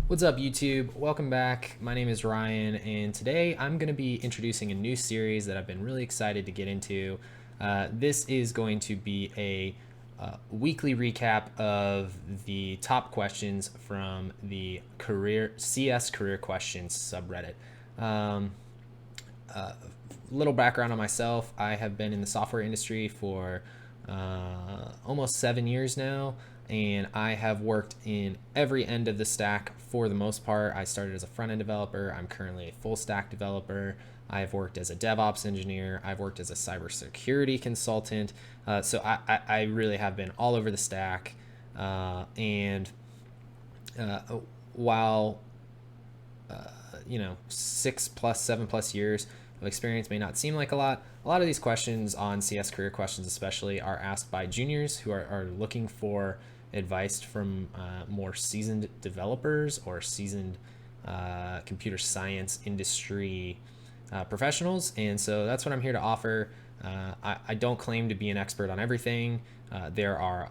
What's up, YouTube? Welcome back. My name is Ryan, and today I'm going to be introducing a new series that I've been really excited to get into. This is going to be a weekly recap of the top questions from the CS career questions subreddit. Um, Little background on myself: I have been in the software industry for almost 7 years now, and I have worked in every end of the stack for the most part. I started as a front end developer. I'm currently a full stack developer. I've worked as a DevOps engineer. I've worked as a cybersecurity consultant. So I really have been all over the stack. And while 6 plus 7 plus years of experience may not seem like a lot of these questions on CS career questions especially are asked by juniors who are looking for advice from more seasoned developers or seasoned computer science industry professionals. And so that's what I'm here to offer. I don't claim to be an expert on everything. There are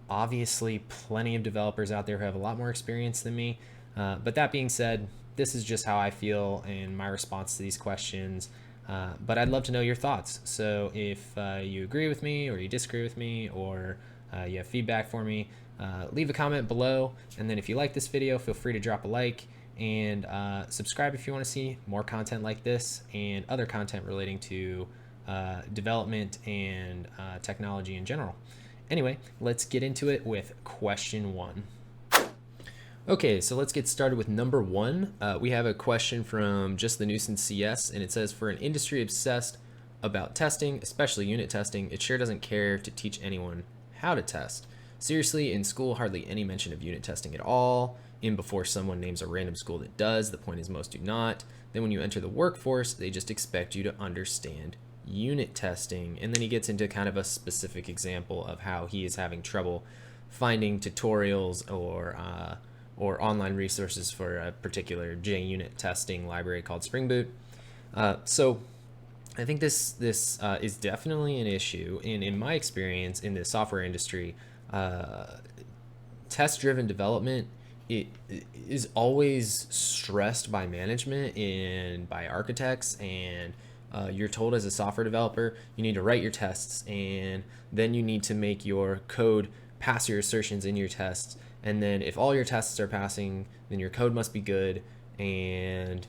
obviously plenty of developers out there who have a lot more experience than me. But that being said, this is just how I feel in my response to these questions. But I'd love to know your thoughts. So if you agree with me or you disagree with me, or you have feedback for me, leave a comment below. And then if you like this video, feel free to drop a like and subscribe if you want to see more content like this and other content relating to development and technology in general. Anyway, let's get into it with question one. Okay, so let's get started with number one. We have a question from Just the Nuisance CS, and it says, for an industry obsessed about testing, especially unit testing, it sure doesn't care to teach anyone how to test. Seriously, in school, hardly any mention of unit testing at all. In before someone names a random school that does, the point is most do not. Then when you enter the workforce, they just expect you to understand unit testing. And then he gets into kind of a specific example of how he is having trouble finding tutorials or online resources for a particular JUnit testing library called Spring Boot. So I think this is definitely an issue. And in my experience in the software industry, test-driven development it is always stressed by management and by architects, and you're told as a software developer you need to write your tests, and then you need to make your code pass your assertions in your tests, and then if all your tests are passing, then your code must be good and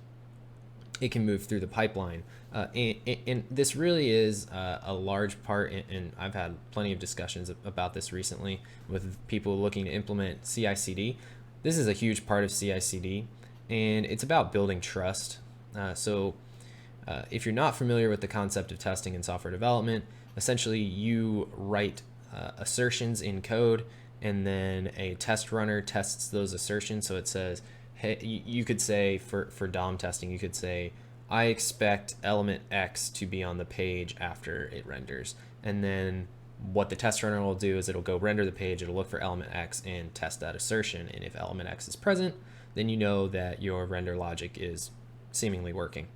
it can move through the pipeline. And this really is a large part, and I've had plenty of discussions about this recently with people looking to implement CI/CD. This is a huge part of CI/CD, and it's about building trust. If you're not familiar with the concept of testing in software development, essentially you write assertions in code, and then a test runner tests those assertions. So it says, hey, you could say for DOM testing, you could say, I expect element X to be on the page after it renders. And then what the test runner will do is it'll go render the page, it'll look for element X and test that assertion. And if element X is present, then you know that your render logic is seemingly working.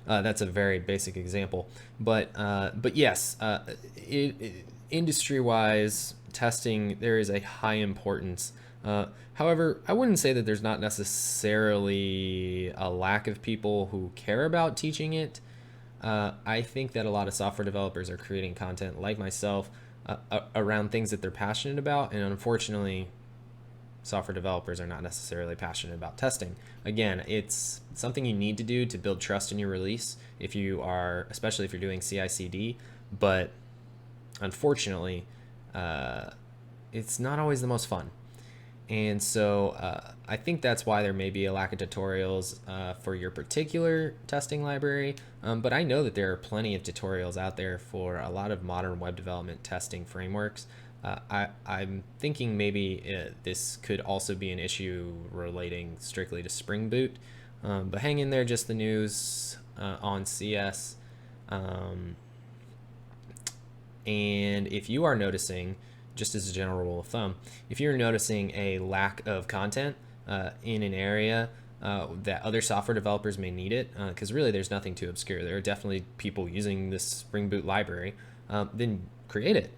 That's a very basic example, but yes, industry-wise, testing, there is a high importance. However, I wouldn't say that there's not necessarily a lack of people who care about teaching it. I think that a lot of software developers are creating content like myself around things that they're passionate about, and unfortunately, software developers are not necessarily passionate about testing. Again, it's something you need to do to build trust in your release if you are, especially if you're doing CI/CD, but unfortunately, it's not always the most fun. And so I think that's why there may be a lack of tutorials for your particular testing library. But I know that there are plenty of tutorials out there for a lot of modern web development testing frameworks. I'm thinking maybe this could also be an issue relating strictly to Spring Boot. But hang in there, Just the News on CS. And if you are noticing, just as a general rule of thumb, if you're noticing a lack of content in an area that other software developers may need it, because really there's nothing too obscure. There are definitely people using this Spring Boot library, then create it.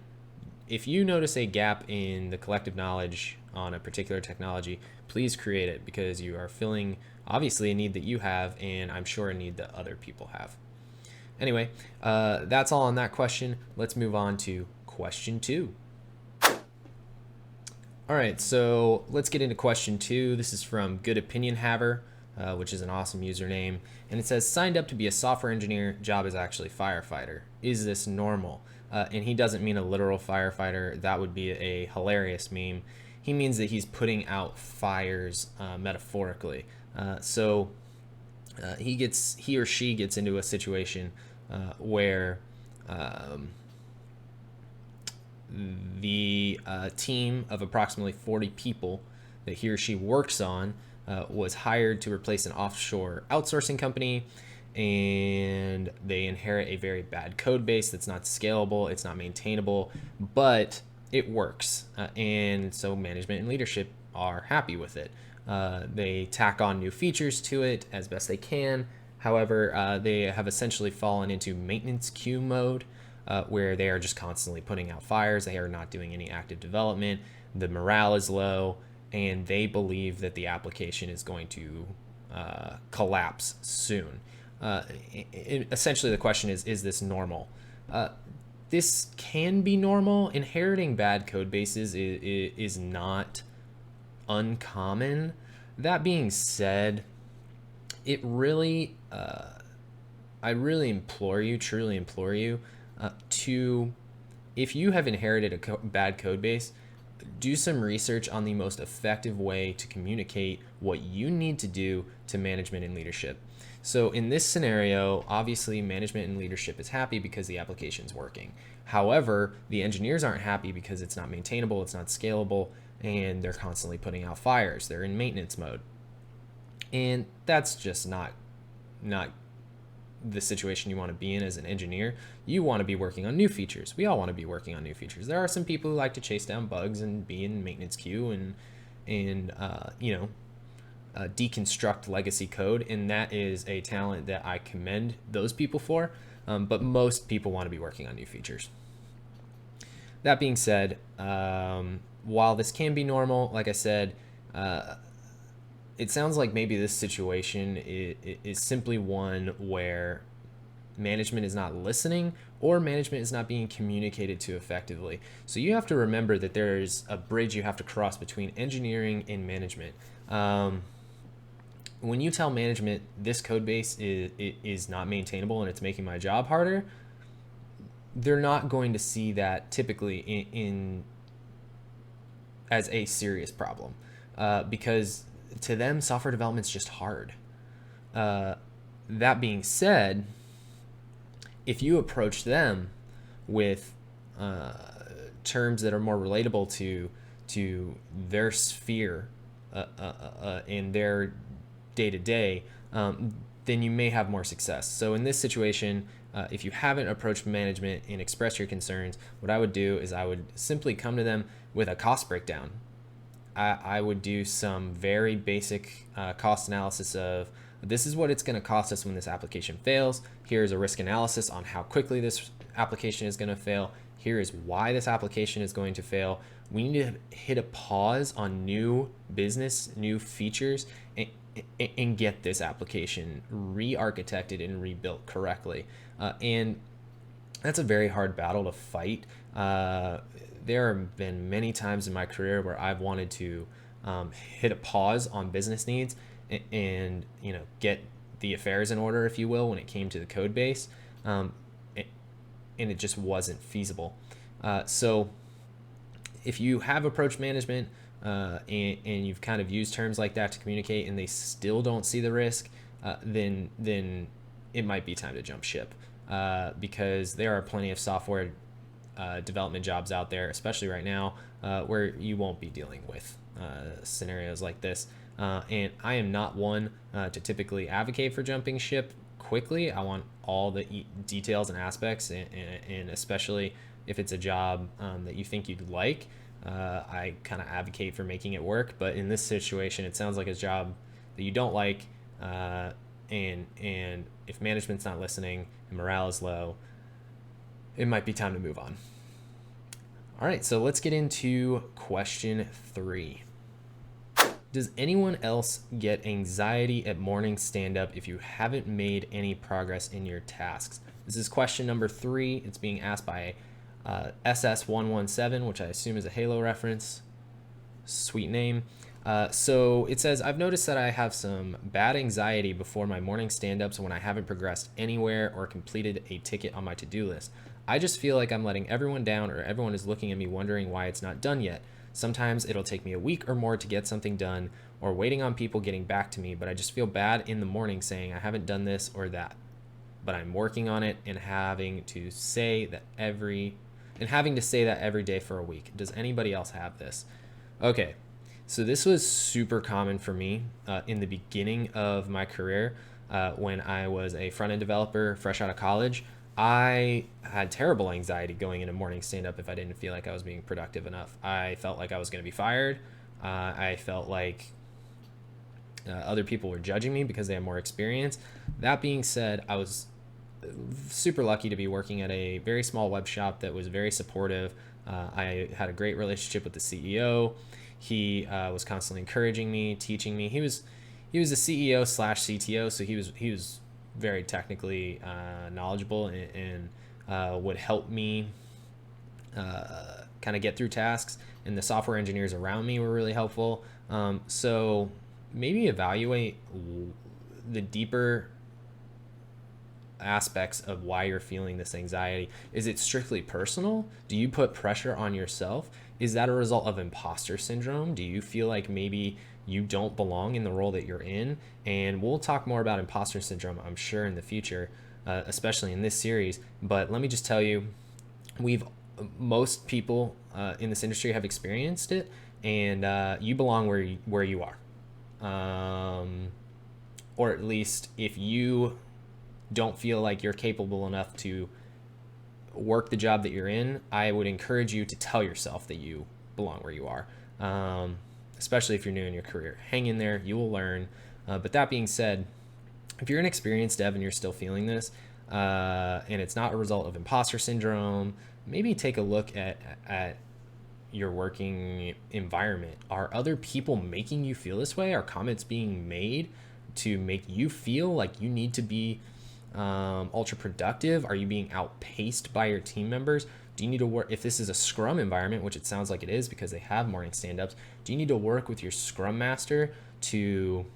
If you notice a gap in the collective knowledge on a particular technology, please create it, because you are filling obviously a need that you have, and I'm sure a need that other people have. Anyway, that's all on that question. Let's move on to question 2. All right, so let's get into question 2. This is from Good Opinion Haver, which is an awesome username. And it says, signed up to be a software engineer, job is actually firefighter. Is this normal? And he doesn't mean a literal firefighter. That would be a hilarious meme. He means that he's putting out fires metaphorically. So he or she gets into a situation where the team of approximately 40 people that he or she works on was hired to replace an offshore outsourcing company, and they inherit a very bad code base that's not scalable, it's not maintainable, but it works. And so management and leadership are happy with it. They tack on new features to it as best they can. However, they have essentially fallen into maintenance queue mode, where they are just constantly putting out fires. They are not doing any active development. The morale is low, and they believe that the application is going to collapse soon. Essentially, the question is this normal? This can be normal. Inheriting bad code bases is not uncommon. That being said, it really, I really truly implore you, to, if you have inherited a bad code base, do some research on the most effective way to communicate what you need to do to management and leadership. So in this scenario, obviously management and leadership is happy because the application's working. However, the engineers aren't happy because it's not maintainable, it's not scalable, and they're constantly putting out fires. They're in maintenance mode. And that's just not the situation you want to be in as an engineer. You want to be working on new features. We all want to be working on new features. There are some people who like to chase down bugs and be in maintenance queue and deconstruct legacy code, and that is a talent that I commend those people for. But most people want to be working on new features. That being said, while this can be normal, like I said, it sounds like maybe this situation is simply one where management is not listening, or management is not being communicated to effectively. So you have to remember that there's a bridge you have to cross between engineering and management. When you tell management this code base is not maintainable and it's making my job harder, they're not going to see that typically in as a serious problem, because to them, software development's just hard. That being said, if you approach them with terms that are more relatable to their sphere in their day-to-day, then you may have more success. So in this situation, if you haven't approached management and expressed your concerns, what I would do is I would simply come to them with a cost breakdown. I would do some very basic cost analysis of, this is what it's going to cost us when this application fails. Here's a risk analysis on how quickly this application is going to fail. Here is why this application is going to fail. We need to hit a pause on new business, new features, and get this application re-architected and rebuilt correctly. And that's a very hard battle to fight. There have been many times in my career where I've wanted to hit a pause on business needs and get the affairs in order, if you will, when it came to the code base, and it just wasn't feasible. So if you have approached management and you've kind of used terms like that to communicate, and they still don't see the risk, then it might be time to jump ship, because there are plenty of software development jobs out there, especially right now, where you won't be dealing with scenarios like this. And I am not one to typically advocate for jumping ship quickly. I want all the details and aspects, and especially if it's a job that you think you'd like, I kind of advocate for making it work. But in this situation, it sounds like a job that you don't like, and if management's not listening and morale is low, it might be time to move on. All right, so let's get into question 3. Does anyone else get anxiety at morning stand-up if you haven't made any progress in your tasks? This is question number 3. It's being asked by SS117, which I assume is a Halo reference. Sweet name. So it says, I've noticed that I have some bad anxiety before my morning stand-ups when I haven't progressed anywhere or completed a ticket on my to-do list. I just feel like I'm letting everyone down, or everyone is looking at me wondering why it's not done yet. Sometimes it'll take me a week or more to get something done, or waiting on people getting back to me, but I just feel bad in the morning saying I haven't done this or that. But I'm working on it and having to say that every day for a week. Does anybody else have this? Okay, so this was super common for me in the beginning of my career when I was a front-end developer fresh out of college. I had terrible anxiety going into morning stand-up if I didn't feel like I was being productive enough. I felt like I was going to be fired. I felt like other people were judging me because they had more experience. That being said, I was super lucky to be working at a very small web shop that was very supportive. I had a great relationship with the CEO. He was constantly encouraging me, teaching me. He was the CEO / CTO, so he was very technically knowledgeable and would help me kind of get through tasks. And the software engineers around me were really helpful. So maybe evaluate the deeper aspects of why you're feeling this anxiety. Is it strictly personal? Do you put pressure on yourself? Is that a result of imposter syndrome? Do you feel like maybe you don't belong in the role that you're in? And we'll talk more about imposter syndrome, I'm sure, in the future, especially in this series. But let me just tell you, most people in this industry have experienced it, and you belong where you are. Or at least if you don't feel like you're capable enough to work the job that you're in, I would encourage you to tell yourself that you belong where you are, especially if you're new in your career. Hang in there, you will learn. But that being said, if you're an experienced dev and you're still feeling this, and it's not a result of imposter syndrome, maybe take a look at your working environment. Are other people making you feel this way? Are comments being made to make you feel like you need to be ultra productive? Are you being outpaced by your team members? Do you need to work, if this is a scrum environment, which it sounds like it is because they have morning stand-ups, do you need to work with your scrum master to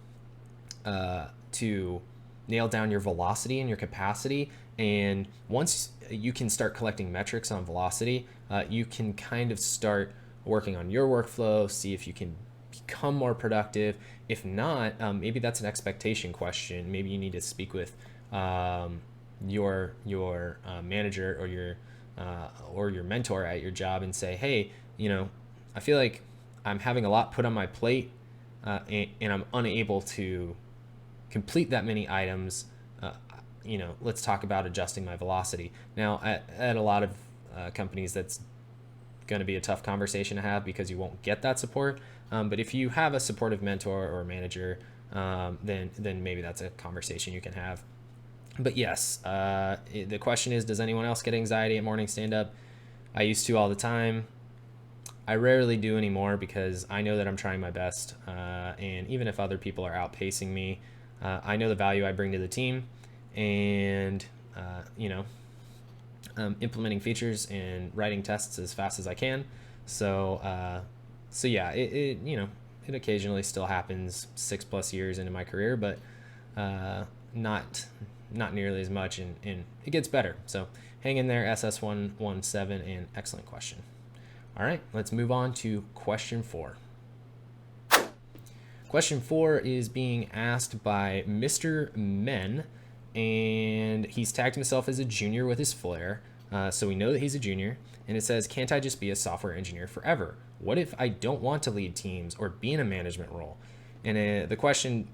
nail down your velocity and your capacity? And once you can start collecting metrics on velocity, you can kind of start working on your workflow, see if you can become more productive. If not, maybe that's an expectation question. Maybe you need to speak with your manager or your mentor at your job and say, hey, I feel like I'm having a lot put on my plate, and I'm unable to complete that many items. Let's talk about adjusting my velocity. Now, at a lot of companies, that's going to be a tough conversation to have because you won't get that support. But if you have a supportive mentor or manager, then maybe that's a conversation you can have. But yes, the question is, does anyone else get anxiety at morning stand-up? I used to all the time. I rarely do anymore because I know that I'm trying my best. And even if other people are outpacing me, I know the value I bring to the team, and implementing features and writing tests as fast as I can. So yeah, it occasionally still happens 6+ years into my career, but not nearly as much, and it gets better. So hang in there, SS117, and excellent question. All right, let's move on to question 4. Question 4 is being asked by Mr. Men, and he's tagged himself as a junior with his flare, so we know that he's a junior. And it says, can't I just be a software engineer forever? What if I don't want to lead teams or be in a management role? And the question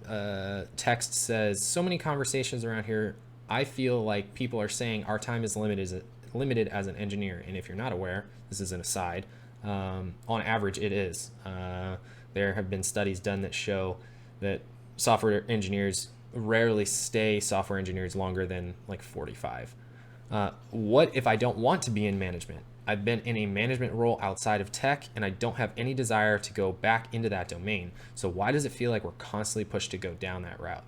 text says, so many conversations around here, I feel like people are saying our time is limited as an engineer. And if you're not aware, this is an aside, on average it is. There have been studies done that show that software engineers rarely stay software engineers longer than like 45. What if I don't want to be in management? I've been in a management role outside of tech, and I don't have any desire to go back into that domain. So why does it feel like we're constantly pushed to go down that route?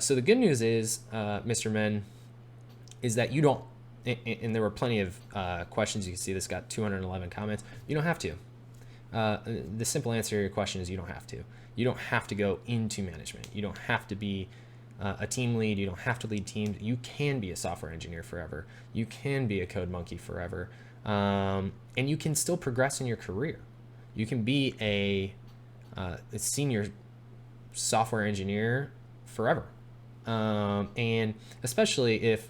So the good news is, Mr. Men, is that you don't, and there were plenty of questions. You can see this got 211 comments. You don't have to. The simple answer to your question is you don't have to. You don't have to go into management. You don't have to be a team lead. You don't have to lead teams. You can be a software engineer forever. You can be a code monkey forever. And you can still progress in your career. You can be a senior software engineer forever. And especially if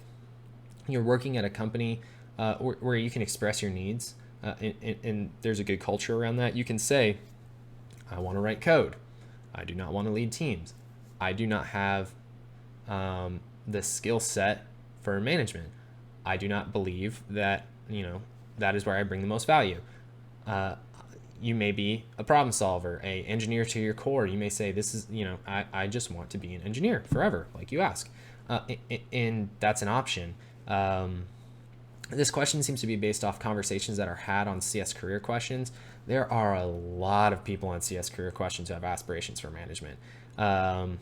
you're working at a company where you can express your needs, and there's a good culture around that. You can say, I want to write code. I do not want to lead teams. I do not have the skill set for management. I do not believe that, that is where I bring the most value. You may be a problem solver, a engineer to your core. You may say, this is, I just want to be an engineer forever, like you ask. And that's an option. This question seems to be based off conversations that are had on CS career questions. There are a lot of people on CS career questions who have aspirations for management. But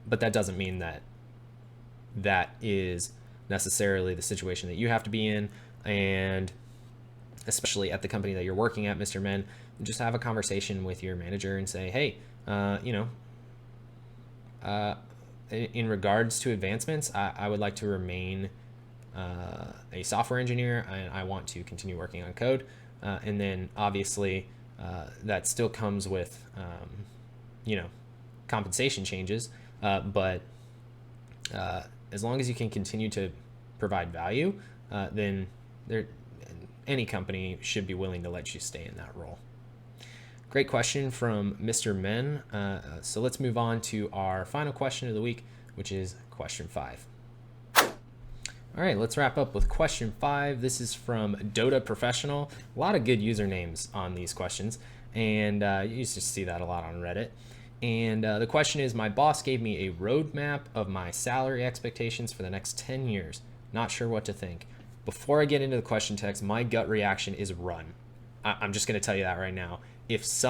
that doesn't mean that that is necessarily the situation that you have to be in. And especially at the company that you're working at, Mr. Men, just have a conversation with your manager and say, hey, in regards to advancements, I would like to remain a software engineer, and I want to continue working on code. And then obviously that still comes with, compensation changes. But as long as you can continue to provide value, then any company should be willing to let you stay in that role. Great question from Mr. Men. So let's move on to our final question of the week, which is question 5. All right, let's wrap up with question 5. This is from Dota Professional. A lot of good usernames on these questions, and you used to see that a lot on Reddit. And the question is, my boss gave me a roadmap of my salary expectations for the next 10 years. Not sure what to think. Before I get into the question text, my gut reaction is run. I'm just going to tell you that right now. If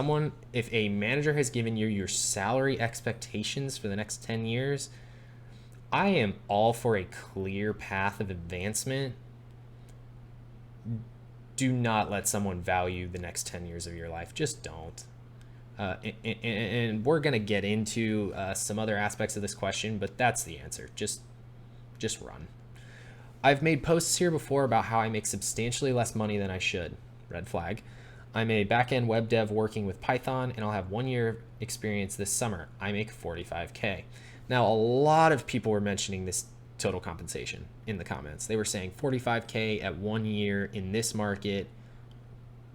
a manager has given you your salary expectations for the next 10 years, I am all for a clear path of advancement. Do not let someone value the next 10 years of your life. Just don't. And we're going to get into some other aspects of this question, but that's the answer. Just run. I've made posts here before about how I make substantially less money than I should. Red flag. I'm a back-end web dev working with Python, and I'll have 1 year experience this summer. I make $45K. Now, a lot of people were mentioning this total compensation in the comments. They were saying $45K at 1 year in this market,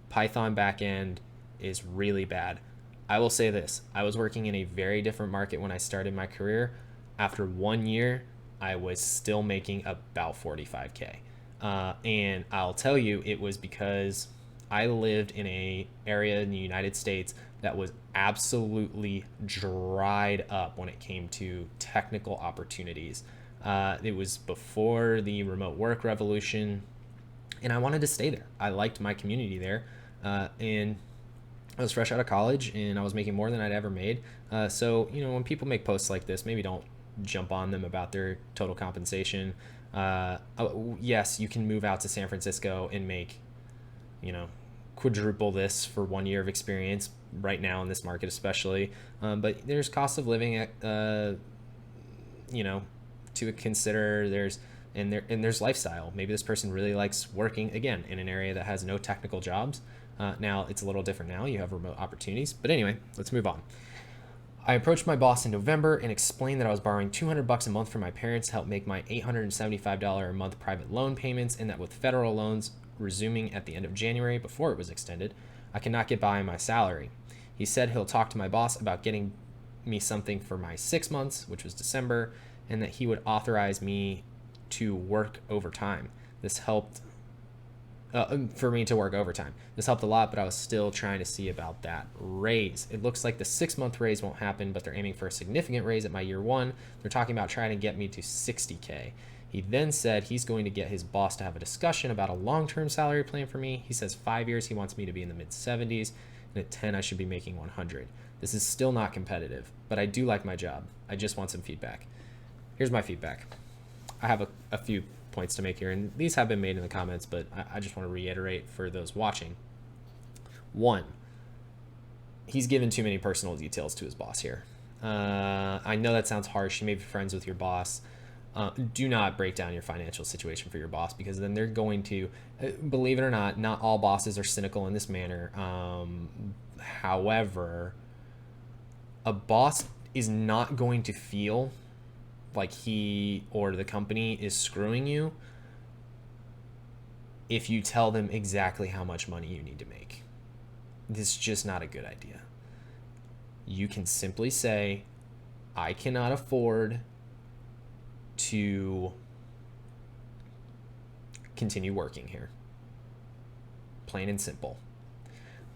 Python backend is really bad. I will say this. I was working in a very different market when I started my career. After 1 year, I was still making about $45K. And I'll tell you, it was because I lived in an area in the United States that was absolutely dried up when it came to technical opportunities. It was before the remote work revolution, and I wanted to stay there. I liked my community there, and I was fresh out of college, and I was making more than I'd ever made. So, when people make posts like this, maybe don't jump on them about their total compensation. Yes, you can move out to San Francisco and make, quadruple this for 1 year of experience right now in this market, especially. But there's cost of living, to consider. There's lifestyle. Maybe this person really likes working again in an area that has no technical jobs. Now it's a little different now. You have remote opportunities. But anyway, let's move on. I approached my boss in November and explained that I was borrowing $200 a month from my parents to help make my $875 a month private loan payments, and that with federal loans resuming at the end of January before it was extended, I cannot get by on my salary. He said he'll talk to my boss about getting me something for my 6 months, which was December, and that he would authorize me to work overtime. This helped for me to work overtime. This helped a lot, but I was still trying to see about that raise. It looks like the 6-month raise won't happen, but they're aiming for a significant raise at my year 1. They're talking about trying to get me to $60K. He then said he's going to get his boss to have a discussion about a long-term salary plan for me. He says 5 years he wants me to be in the mid-70s, and at 10 I should be making 100. This is still not competitive, but I do like my job. I just want some feedback. Here's my feedback. I have a few points to make here, and these have been made in the comments, but I just want to reiterate for those watching. 1, he's given too many personal details to his boss here. I know that sounds harsh. You may be friends with your boss. Do not break down your financial situation for your boss, because then they're going to, believe it or not all bosses are cynical in this manner. However, a boss is not going to feel like he or the company is screwing you if you tell them exactly how much money you need to make. This is just not a good idea. You can simply say, I cannot afford to continue working here. Plain and simple.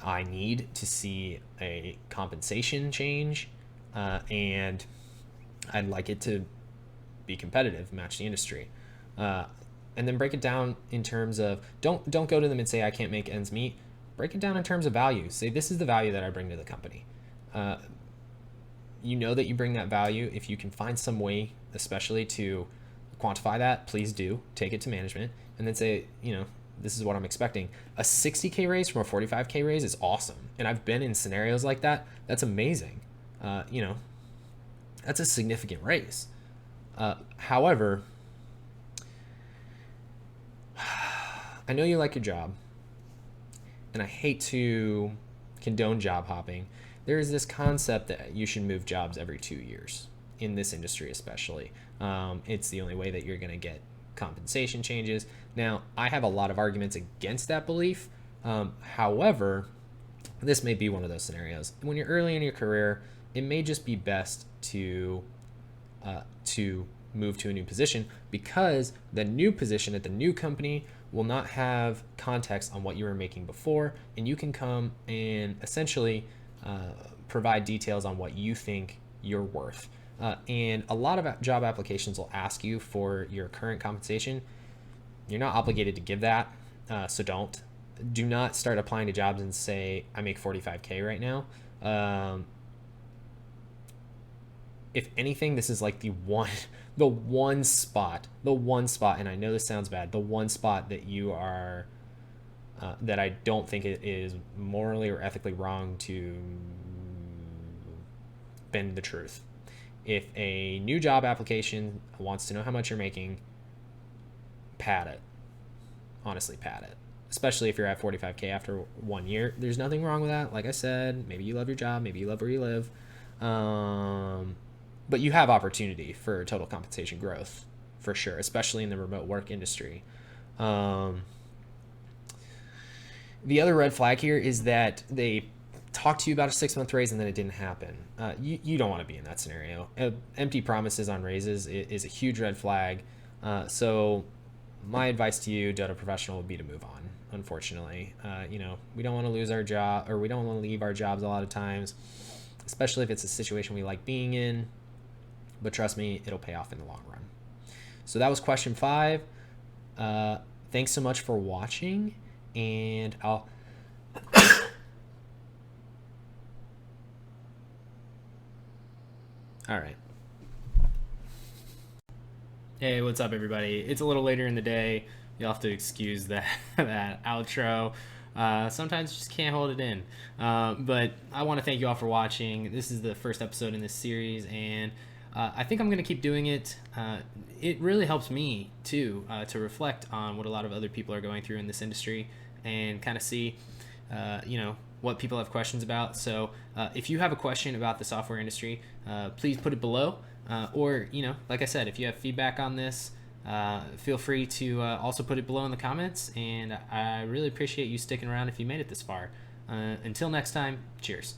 I need to see a compensation change, and I'd like it to be competitive, match the industry. And then break it down in terms of, don't go to them and say, I can't make ends meet. Break it down in terms of value. Say, this is the value that I bring to the company. You know that you bring that value. If you can find some way, especially to quantify that, please do. Take it to management and then say, this is what I'm expecting. A 60K raise from a 45K raise is awesome. And I've been in scenarios like that. That's amazing. That's a significant raise. However, I know you like your job, and I hate to condone job hopping. There is this concept that you should move jobs every 2 years in this industry, especially. It's the only way that you're going to get compensation changes. Now, I have a lot of arguments against that belief. However, this may be one of those scenarios. When you're early in your career, it may just be best to move to a new position, because the new position at the new company will not have context on what you were making before, and you can come and essentially provide details on what you think you're worth. And a lot of job applications will ask you for your current compensation. You're not obligated to give that, so don't. Do not start applying to jobs and say, I make 45K right now. If anything, this is like the one spot, and I know this sounds bad, the one spot that you are, that I don't think it is morally or ethically wrong to bend the truth. If a new job application wants to know how much you're making, pad it. Honestly, pad it. Especially if you're at 45K after 1 year. There's nothing wrong with that. Like I said, maybe you love your job, maybe you love where you live. But you have opportunity for total compensation growth, for sure, especially in the remote work industry. The other red flag here is that they talk to you about a 6-month raise and then it didn't happen. You don't want to be in that scenario. Empty promises on raises is a huge red flag. So my advice to you, Dota professional, would be to move on. Unfortunately, we don't want to lose our job, or we don't want to leave our jobs a lot of times, especially if it's a situation we like being in. But trust me, it'll pay off in the long run. So that was question 5. Thanks so much for watching, and I'll all right. Hey, what's up, everybody? It's a little later in the day. You'll have to excuse that outro. Sometimes just can't hold it in. But I want to thank you all for watching. This is the first episode in this series, and I think I'm going to keep doing it. It really helps me, too, to reflect on what a lot of other people are going through in this industry and kind of see, what people have questions about. So if you have a question about the software industry, please put it below. Or, like I said, if you have feedback on this, feel free to also put it below in the comments. And I really appreciate you sticking around if you made it this far. Until next time, cheers.